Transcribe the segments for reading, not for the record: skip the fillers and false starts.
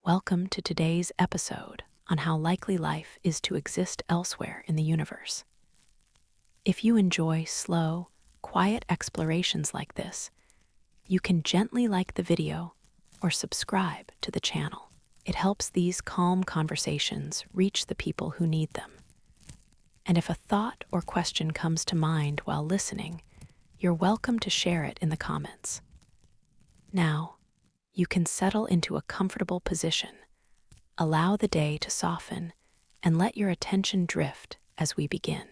Welcome to today's episode on how likely life is to exist elsewhere in the universe. If you enjoy slow, quiet explorations like this, you can gently like the video or subscribe to the channel. It helps these calm conversations reach the people who need them. And if a thought or question comes to mind while listening, you're welcome to share it in the comments. Now, you can settle into a comfortable position, allow the day to soften, and let your attention drift as we begin.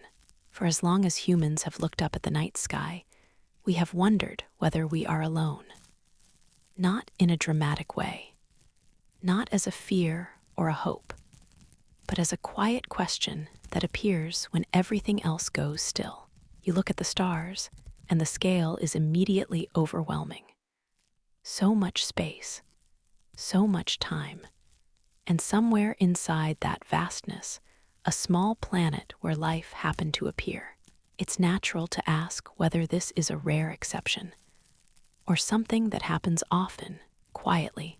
For as long as humans have looked up at the night sky, we have wondered whether we are alone. Not in a dramatic way, not as a fear or a hope, but as a quiet question that appears when everything else goes still. You look at the stars, and the scale is immediately overwhelming. So much space, so much time, and somewhere inside that vastness, a small planet where life happened to appear. It's natural to ask whether this is a rare exception, or something that happens often, quietly,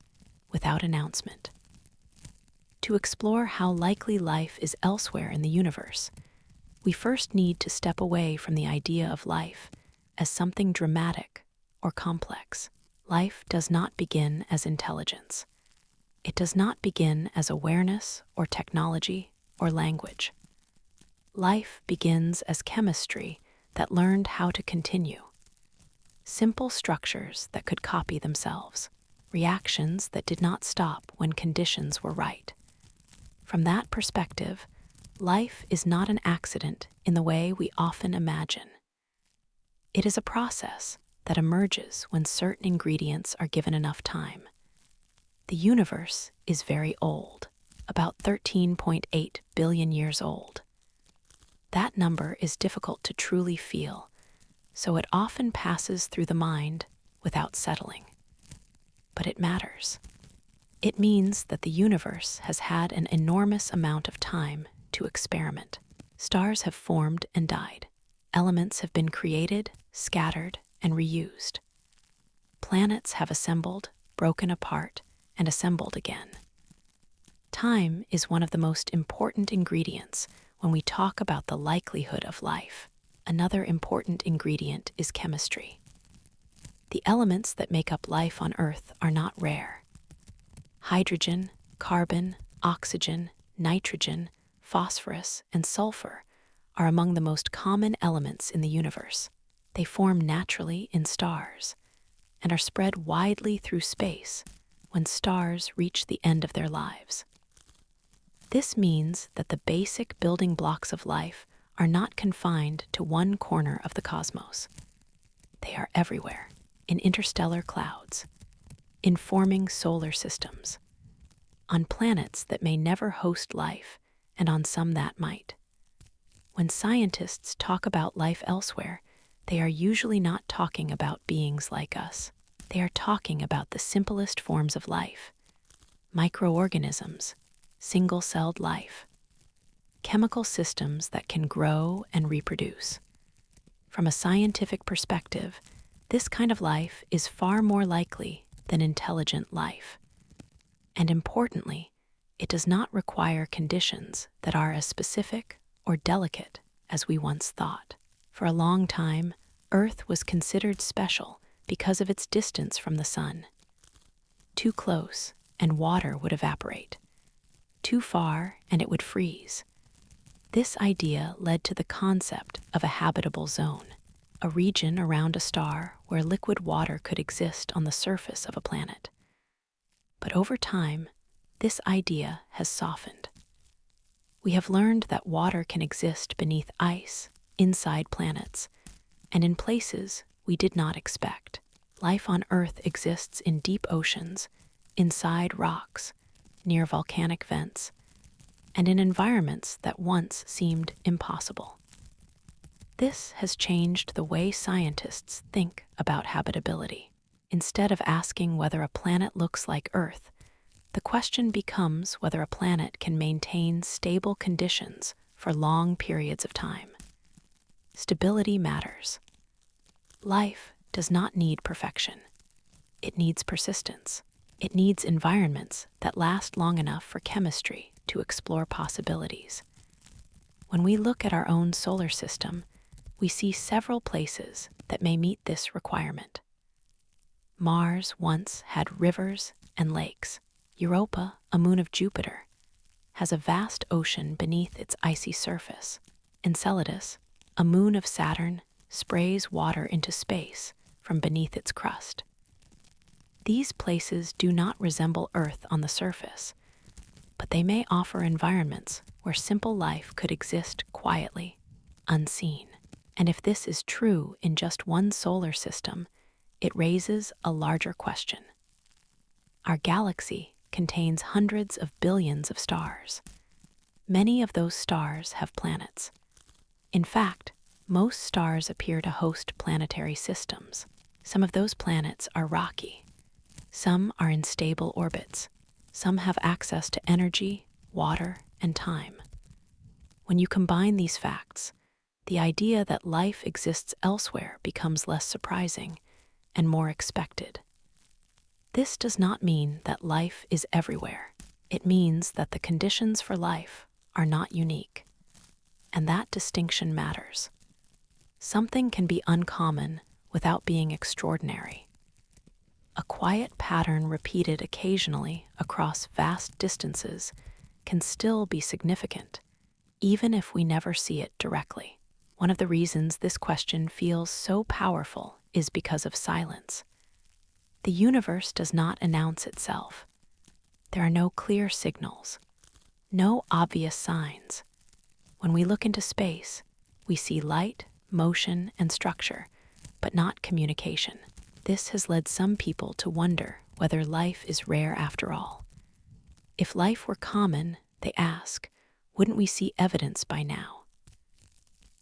without announcement. To explore how likely life is elsewhere in the universe, we first need to step away from the idea of life as something dramatic or complex. Life does not begin as intelligence. It does not begin as awareness or technology or language. Life begins as chemistry that learned how to continue. Simple structures that could copy themselves, reactions that did not stop when conditions were right. From that perspective, life is not an accident in the way we often imagine. It is a process that emerges when certain ingredients are given enough time. The universe is very old, about 13.8 billion years old. That number is difficult to truly feel, so it often passes through the mind without settling. But it matters. It means that the universe has had an enormous amount of time to experiment. Stars have formed and died. Elements have been created, scattered, and reused. Planets have assembled, broken apart, and assembled again. Time is one of the most important ingredients when we talk about the likelihood of life. Another important ingredient is chemistry. The elements that make up life on Earth are not rare. Hydrogen, carbon, oxygen, nitrogen, phosphorus, and sulfur are among the most common elements in the universe. They form naturally in stars and are spread widely through space when stars reach the end of their lives. This means that the basic building blocks of life are not confined to one corner of the cosmos. They are everywhere, in interstellar clouds, in forming solar systems, on planets that may never host life, and on some that might. When scientists talk about life elsewhere, they are usually not talking about beings like us. They are talking about the simplest forms of life: microorganisms, single-celled life, chemical systems that can grow and reproduce. From a scientific perspective, this kind of life is far more likely than intelligent life. And importantly, it does not require conditions that are as specific or delicate as we once thought. For a long time, Earth was considered special because of its distance from the sun. Too close, and water would evaporate. Too far, and it would freeze. This idea led to the concept of a habitable zone, a region around a star where liquid water could exist on the surface of a planet. But over time, this idea has softened. We have learned that water can exist beneath ice, inside planets, and in places we did not expect. Life on Earth exists in deep oceans, inside rocks, near volcanic vents, and in environments that once seemed impossible. This has changed the way scientists think about habitability. Instead of asking whether a planet looks like Earth, the question becomes whether a planet can maintain stable conditions for long periods of time. Stability matters. Life does not need perfection. It needs persistence. It needs environments that last long enough for chemistry to explore possibilities. When we look at our own solar system, we see several places that may meet this requirement. Mars once had rivers and lakes. Europa, a moon of Jupiter, has a vast ocean beneath its icy surface. Enceladus, a moon of Saturn, sprays water into space from beneath its crust. These places do not resemble Earth on the surface, but they may offer environments where simple life could exist quietly, unseen. And if this is true in just one solar system, it raises a larger question. Our galaxy contains hundreds of billions of stars. Many of those stars have planets. In fact, most stars appear to host planetary systems. Some of those planets are rocky. Some are in stable orbits. Some have access to energy, water, and time. When you combine these facts, the idea that life exists elsewhere becomes less surprising and more expected. This does not mean that life is everywhere. It means that the conditions for life are not unique. And that distinction matters. Something can be uncommon without being extraordinary. A quiet pattern repeated occasionally across vast distances can still be significant, even if we never see it directly. One of the reasons this question feels so powerful is because of silence. The universe does not announce itself. There are no clear signals, no obvious signs. When we look into space, we see light, motion, and structure, but not communication. This has led some people to wonder whether life is rare after all. If life were common, they ask, wouldn't we see evidence by now?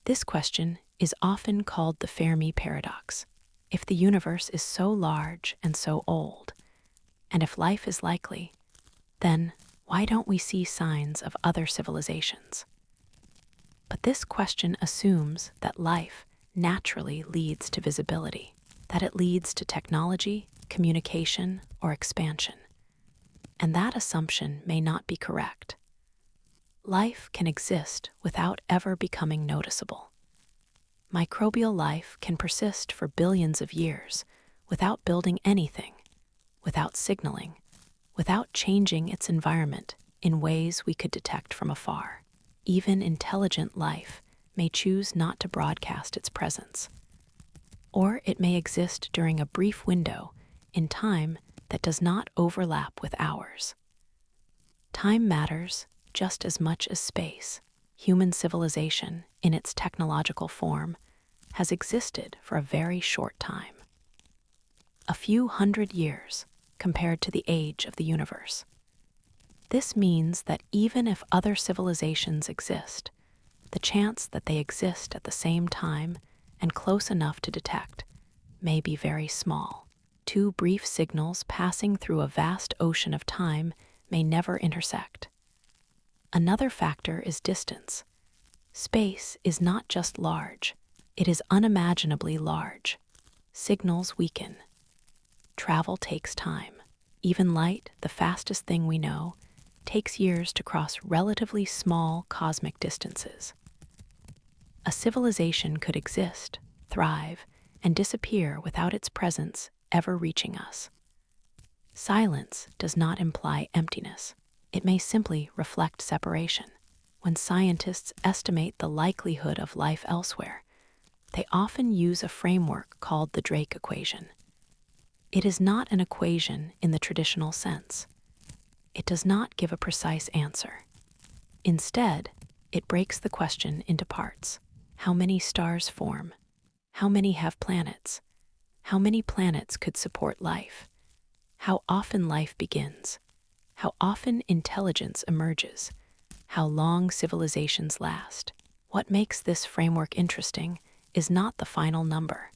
This question is often called the Fermi paradox. If the universe is so large and so old, and if life is likely, then why don't we see signs of other civilizations? But this question assumes that life naturally leads to visibility, that it leads to technology, communication, or expansion. And that assumption may not be correct. Life can exist without ever becoming noticeable. Microbial life can persist for billions of years without building anything, without signaling, without changing its environment in ways we could detect from afar. Even intelligent life may choose not to broadcast its presence. Or it may exist during a brief window in time that does not overlap with ours. Time matters just as much as space. Human civilization, in its technological form, has existed for a very short time. A few hundred years compared to the age of the universe. This means that even if other civilizations exist, the chance that they exist at the same time and close enough to detect may be very small. Two brief signals passing through a vast ocean of time may never intersect. Another factor is distance. Space is not just large, it is unimaginably large. Signals weaken. Travel takes time. Even light, the fastest thing we know, takes years to cross relatively small cosmic distances. A civilization could exist, thrive, and disappear without its presence ever reaching us. Silence does not imply emptiness. It may simply reflect separation. When scientists estimate the likelihood of life elsewhere, they often use a framework called the Drake equation. It is not an equation in the traditional sense. It does not give a precise answer. Instead, it breaks the question into parts. How many stars form? How many have planets? How many planets could support life? How often life begins? How often intelligence emerges? How long civilizations last? What makes this framework interesting is not the final number,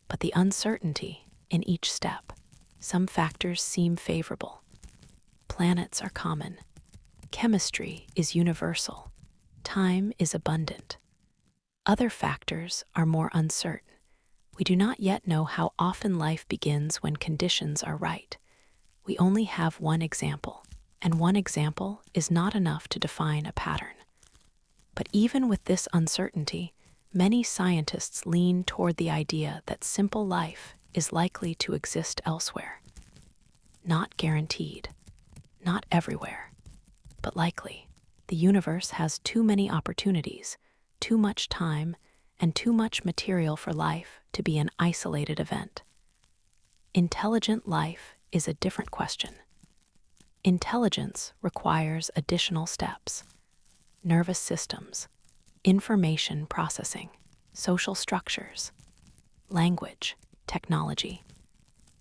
but the uncertainty in each step. Some factors seem favorable. Planets are common. Chemistry is universal. Time is abundant. Other factors are more uncertain. We do not yet know how often life begins when conditions are right. We only have one example, and one example is not enough to define a pattern. But even with this uncertainty, many scientists lean toward the idea that simple life is likely to exist elsewhere. Not guaranteed, not everywhere, but likely. The universe has too many opportunities, too much time, and too much material for life to be an isolated event. Intelligent life is a different question. Intelligence requires additional steps: nervous systems, information processing, social structures, language, technology.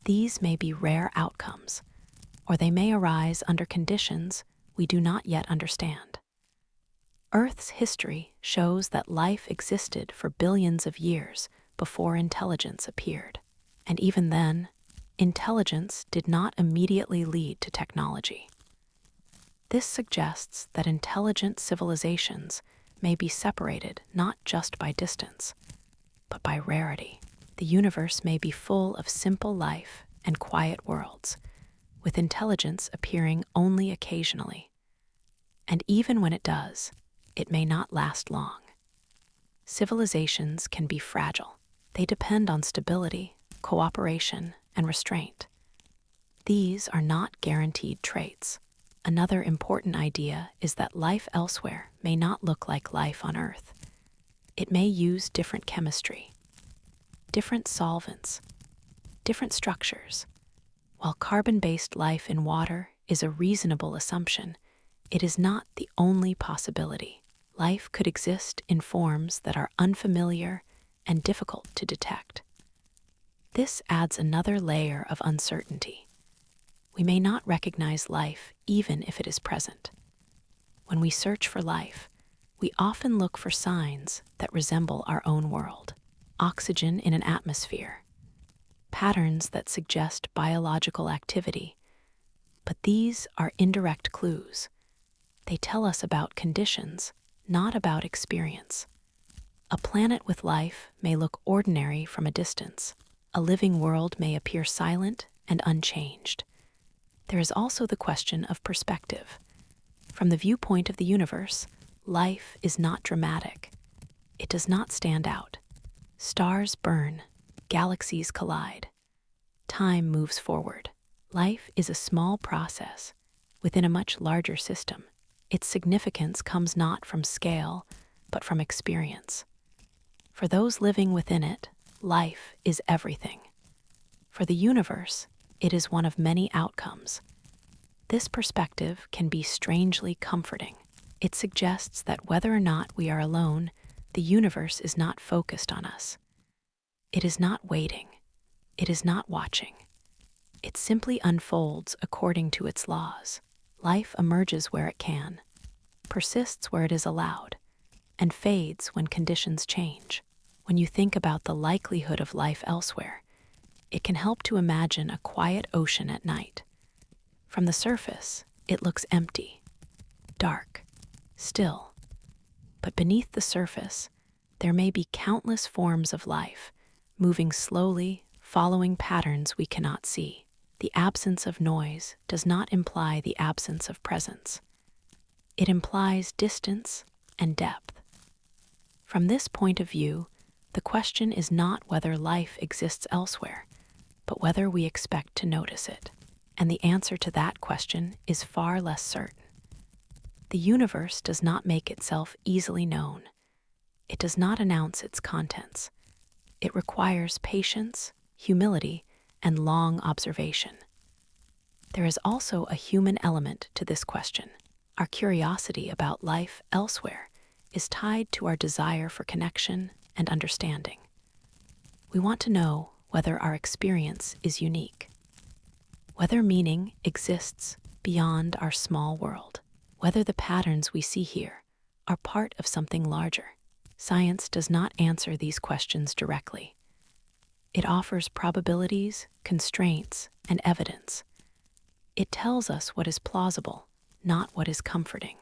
These may be rare outcomes, or they may arise under conditions we do not yet understand. Earth's history shows that life existed for billions of years before intelligence appeared. And even then, intelligence did not immediately lead to technology. This suggests that intelligent civilizations may be separated not just by distance, but by rarity. The universe may be full of simple life and quiet worlds, with intelligence appearing only occasionally. And even when it does, it may not last long. Civilizations can be fragile. They depend on stability, cooperation, and restraint. These are not guaranteed traits. Another important idea is that life elsewhere may not look like life on Earth. It may use different chemistry, different solvents, different structures. While carbon-based life in water is a reasonable assumption, it is not the only possibility. Life could exist in forms that are unfamiliar and difficult to detect. This adds another layer of uncertainty. We may not recognize life even if it is present. When we search for life, we often look for signs that resemble our own world: oxygen in an atmosphere, patterns that suggest biological activity. But these are indirect clues. They tell us about conditions, not about experience. A planet with life may look ordinary from a distance. A living world may appear silent and unchanged. There is also the question of perspective. From the viewpoint of the universe, life is not dramatic. It does not stand out. Stars burn, galaxies collide. Time moves forward. Life is a small process within a much larger system. Its significance comes not from scale, but from experience. For those living within it, life is everything. For the universe, it is one of many outcomes. This perspective can be strangely comforting. It suggests that whether or not we are alone, the universe is not focused on us. It is not waiting. It is not watching. It simply unfolds according to its laws. Life emerges where it can, persists where it is allowed, and fades when conditions change. When you think about the likelihood of life elsewhere, it can help to imagine a quiet ocean at night. From the surface, it looks empty, dark, still. But beneath the surface, there may be countless forms of life, moving slowly, following patterns we cannot see. The absence of noise does not imply the absence of presence. It implies distance and depth. From this point of view, the question is not whether life exists elsewhere, but whether we expect to notice it. And the answer to that question is far less certain. The universe does not make itself easily known. It does not announce its contents. It requires patience, humility, and long observation. There is also a human element to this question. Our curiosity about life elsewhere is tied to our desire for connection and understanding. We want to know whether our experience is unique, whether meaning exists beyond our small world, whether the patterns we see here are part of something larger. Science does not answer these questions directly. It offers probabilities, constraints, and evidence. It tells us what is plausible, not what is comforting.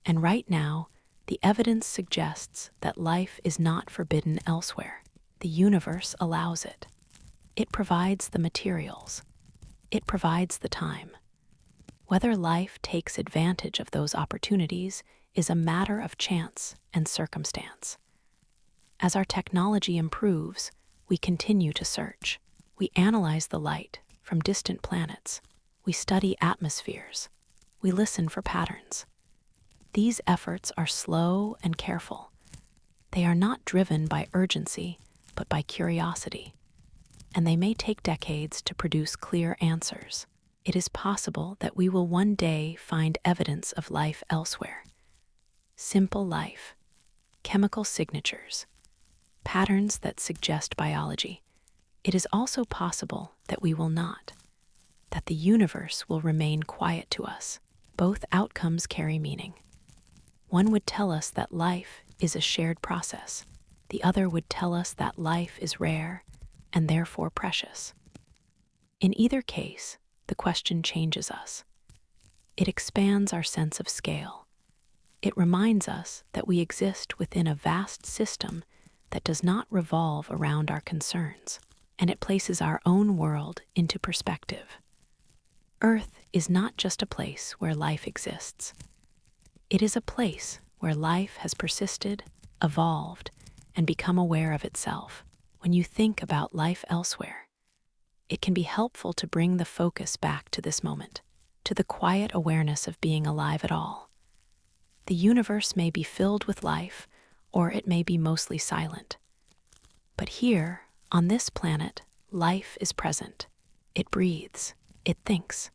And right now, the evidence suggests that life is not forbidden elsewhere. The universe allows it. It provides the materials, It provides the time. Whether life takes advantage of those opportunities is a matter of chance and circumstance. As our technology improves, we continue to search. We analyze the light from distant planets. We study atmospheres. We listen for patterns. These efforts are slow and careful. They are not driven by urgency, but by curiosity. And they may take decades to produce clear answers. It is possible that we will one day find evidence of life elsewhere. Simple life, chemical signatures, patterns that suggest biology. It is also possible that we will not, that the universe will remain quiet to us. Both outcomes carry meaning. One would tell us that life is a shared process. The other would tell us that life is rare and therefore precious. In either case, the question changes us. It expands our sense of scale. It reminds us that we exist within a vast system that does not revolve around our concerns, and it places our own world into perspective. Earth is not just a place where life exists. It is a place where life has persisted, evolved, and become aware of itself. When you think about life elsewhere, it can be helpful to bring the focus back to this moment, to the quiet awareness of being alive at all. The universe may be filled with life, or it may be mostly silent. But here, on this planet, life is present. It breathes, it thinks,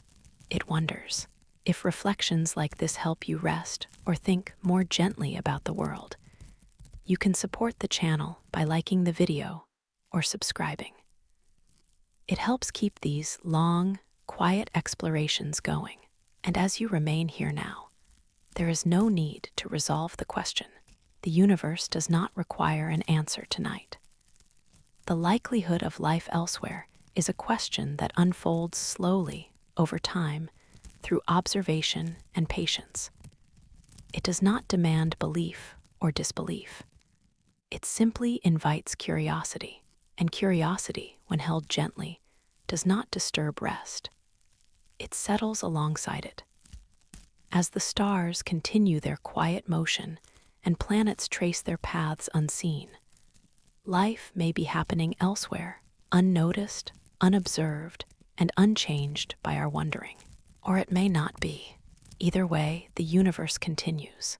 it wonders. If reflections like this help you rest or think more gently about the world, you can support the channel by liking the video or subscribing. It helps keep these long, quiet explorations going. And as you remain here now, there is no need to resolve the question. The universe does not require an answer tonight. The likelihood of life elsewhere is a question that unfolds slowly over time through observation and patience. It does not demand belief or disbelief. It simply invites curiosity, and curiosity, when held gently, does not disturb rest. It settles alongside it. As the stars continue their quiet motion and planets trace their paths unseen, life may be happening elsewhere, unnoticed, unobserved, and unchanged by our wondering. Or it may not be. Either way, the universe continues.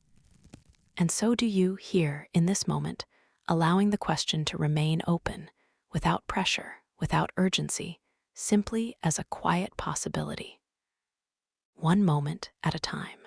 And so do you here in this moment, allowing the question to remain open, without pressure, without urgency, simply as a quiet possibility. One moment at a time.